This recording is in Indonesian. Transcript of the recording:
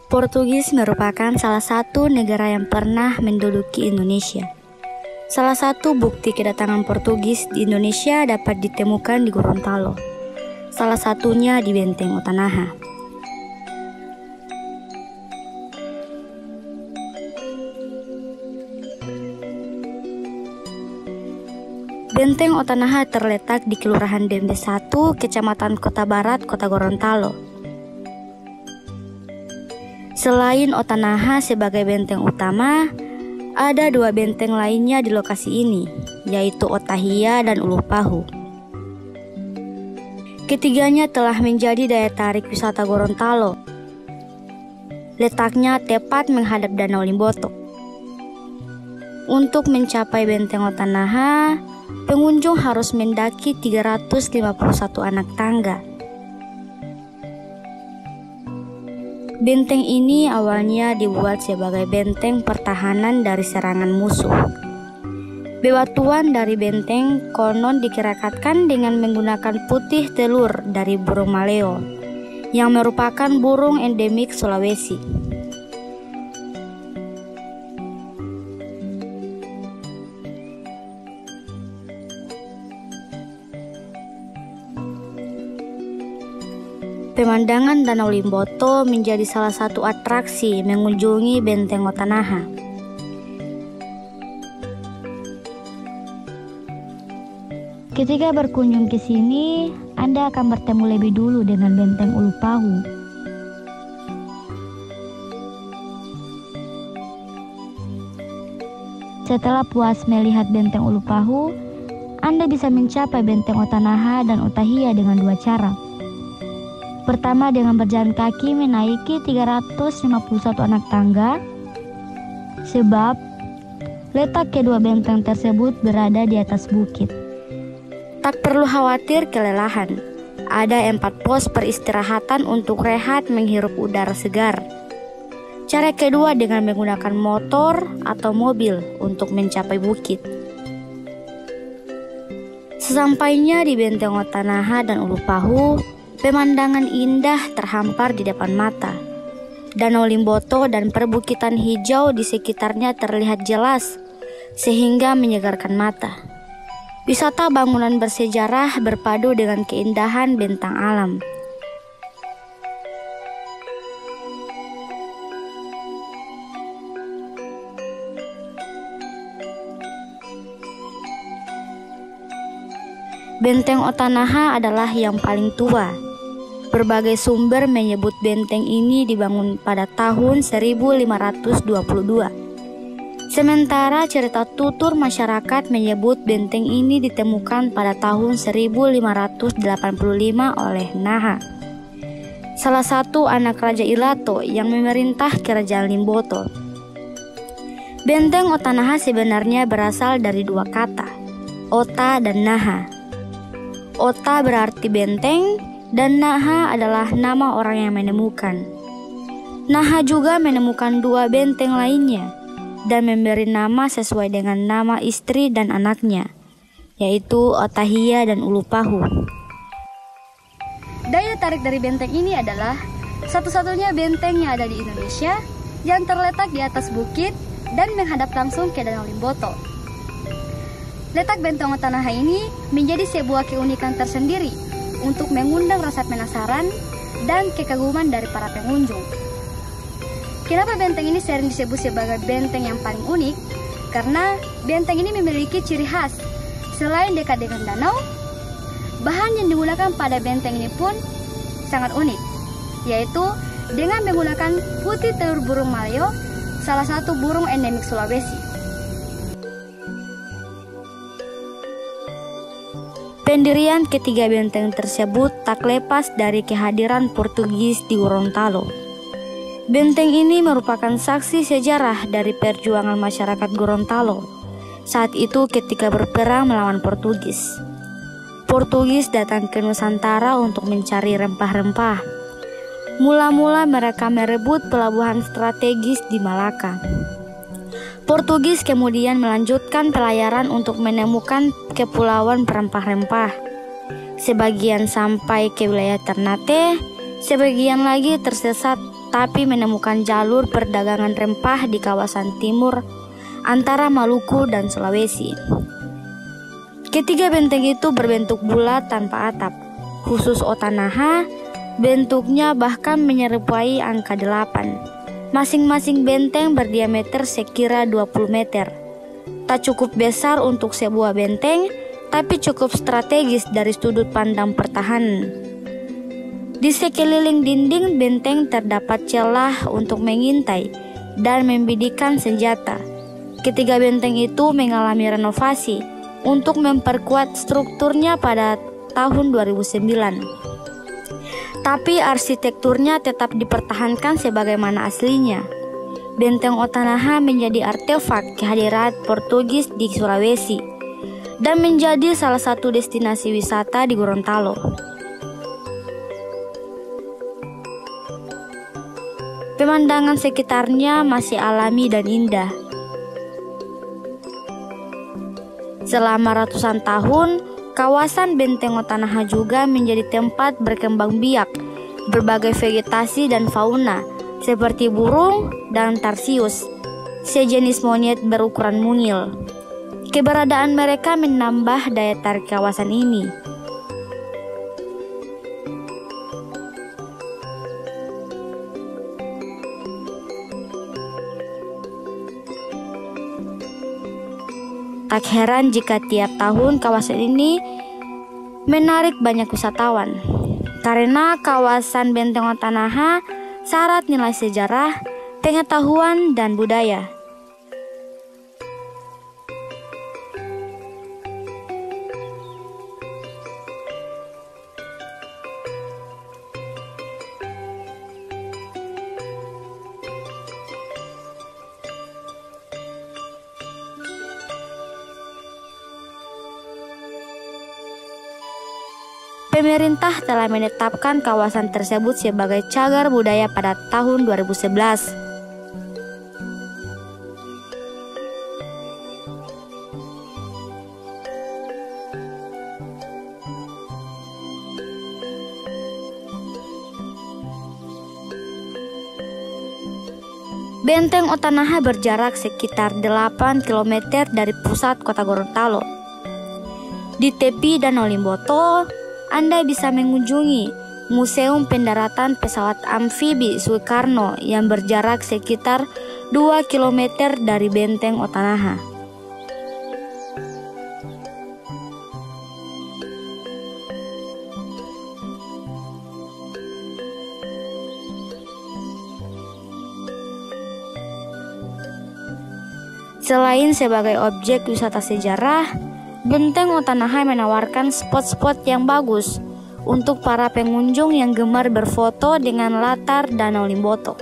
Portugis merupakan salah satu negara yang pernah menduduki Indonesia. Salah satu bukti kedatangan Portugis di Indonesia dapat ditemukan di Gorontalo. Salah satunya di Benteng Otanaha. Benteng Otanaha terletak di Kelurahan Dembe 1, Kecamatan Kota Barat, Kota Gorontalo. Selain Otanaha sebagai benteng utama, ada dua benteng lainnya di lokasi ini, yaitu Otahia dan Ulupahu. Ketiganya telah menjadi daya tarik wisata Gorontalo. Letaknya tepat menghadap Danau Limboto. Untuk mencapai benteng Otanaha, pengunjung harus mendaki 351 anak tangga. Benteng ini awalnya dibuat sebagai benteng pertahanan dari serangan musuh. Bebatuan dari benteng konon dikerakatkan dengan menggunakan putih telur dari burung maleo, yang merupakan burung endemik Sulawesi. Pemandangan Danau Limboto menjadi salah satu atraksi mengunjungi Benteng Otanaha. Ketika berkunjung ke sini, Anda akan bertemu lebih dulu dengan Benteng Ulupahu. Setelah puas melihat Benteng Ulupahu, Anda bisa mencapai Benteng Otanaha dan Otahia dengan dua cara. Pertama, dengan berjalan kaki menaiki 351 anak tangga, sebab letak kedua benteng tersebut berada di atas bukit. Tak perlu khawatir kelelahan. Ada 4 pos peristirahatan untuk rehat menghirup udara segar. Cara kedua dengan menggunakan motor atau mobil untuk mencapai bukit. Sesampainya di Benteng Otanaha dan Ulupahu, pemandangan indah terhampar di depan mata. Danau Limboto dan perbukitan hijau di sekitarnya terlihat jelas, sehingga menyegarkan mata. Wisata bangunan bersejarah berpadu dengan keindahan bentang alam. Benteng Otanaha adalah yang paling tua. Berbagai sumber menyebut benteng ini dibangun pada tahun 1522. Sementara cerita tutur masyarakat menyebut benteng ini ditemukan pada tahun 1585 oleh Naha, salah satu anak Raja Ilato yang memerintah Kerajaan Limboto. Benteng Otanaha sebenarnya berasal dari dua kata, Ota dan Naha. Ota berarti benteng dan Naha adalah nama orang yang menemukan. Naha juga menemukan dua benteng lainnya dan memberi nama sesuai dengan nama istri dan anaknya, yaitu Otahia dan Ulupahu. Daya tarik dari benteng ini adalah satu-satunya benteng yang ada di Indonesia yang terletak di atas bukit dan menghadap langsung ke Danau Limboto. Letak Benteng Otanaha ini menjadi sebuah keunikan tersendiri untuk mengundang rasa penasaran dan kekaguman dari para pengunjung. Kenapa benteng ini sering disebut sebagai benteng yang paling unik? Karena benteng ini memiliki ciri khas. Selain dekat dengan danau, bahan yang digunakan pada benteng ini pun sangat unik, yaitu dengan menggunakan putih telur burung maleo, salah satu burung endemik Sulawesi. Pendirian ketiga benteng tersebut tak lepas dari kehadiran Portugis di Gorontalo. Benteng ini merupakan saksi sejarah dari perjuangan masyarakat Gorontalo saat itu ketika berperang melawan Portugis. Portugis datang ke Nusantara untuk mencari rempah-rempah. Mula-mula mereka merebut pelabuhan strategis di Malaka. Portugis kemudian melanjutkan pelayaran untuk menemukan kepulauan rempah-rempah. Sebagian sampai ke wilayah Ternate, sebagian lagi tersesat tapi menemukan jalur perdagangan rempah di kawasan timur antara Maluku dan Sulawesi. Ketiga benteng itu berbentuk bulat tanpa atap. Khusus Otanaha, bentuknya bahkan menyerupai angka 8. Masing-masing benteng berdiameter sekira 20 meter. Tak cukup besar untuk sebuah benteng, tapi cukup strategis dari sudut pandang pertahanan. Di sekeliling dinding benteng terdapat celah untuk mengintai dan membidikan senjata. Ketiga benteng itu mengalami renovasi untuk memperkuat strukturnya pada tahun 2009. Tapi arsitekturnya tetap dipertahankan sebagaimana aslinya. Benteng Otanaha menjadi artefak kehadiran Portugis di Sulawesi dan menjadi salah satu destinasi wisata di Gorontalo. Pemandangan sekitarnya masih alami dan indah. Selama ratusan tahun, kawasan Benteng Otanaha juga menjadi tempat berkembang biak berbagai vegetasi dan fauna seperti burung dan tarsius, sejenis monyet berukuran mungil. Keberadaan mereka menambah daya tarik kawasan ini. Tak heran jika tiap tahun kawasan ini menarik banyak wisatawan. Karena kawasan Benteng Otanaha syarat nilai sejarah, pengetahuan, dan budaya. Pemerintah telah menetapkan kawasan tersebut sebagai cagar budaya pada tahun 2011. Benteng Otanaha berjarak sekitar 8 km dari pusat kota Gorontalo. Di tepi Danau Limboto, Anda bisa mengunjungi Museum Pendaratan Pesawat Amfibi Soekarno yang berjarak sekitar 2 km dari Benteng Otanaha. Selain sebagai objek wisata sejarah, Benteng Otanaha menawarkan spot-spot yang bagus untuk para pengunjung yang gemar berfoto dengan latar Danau Limboto.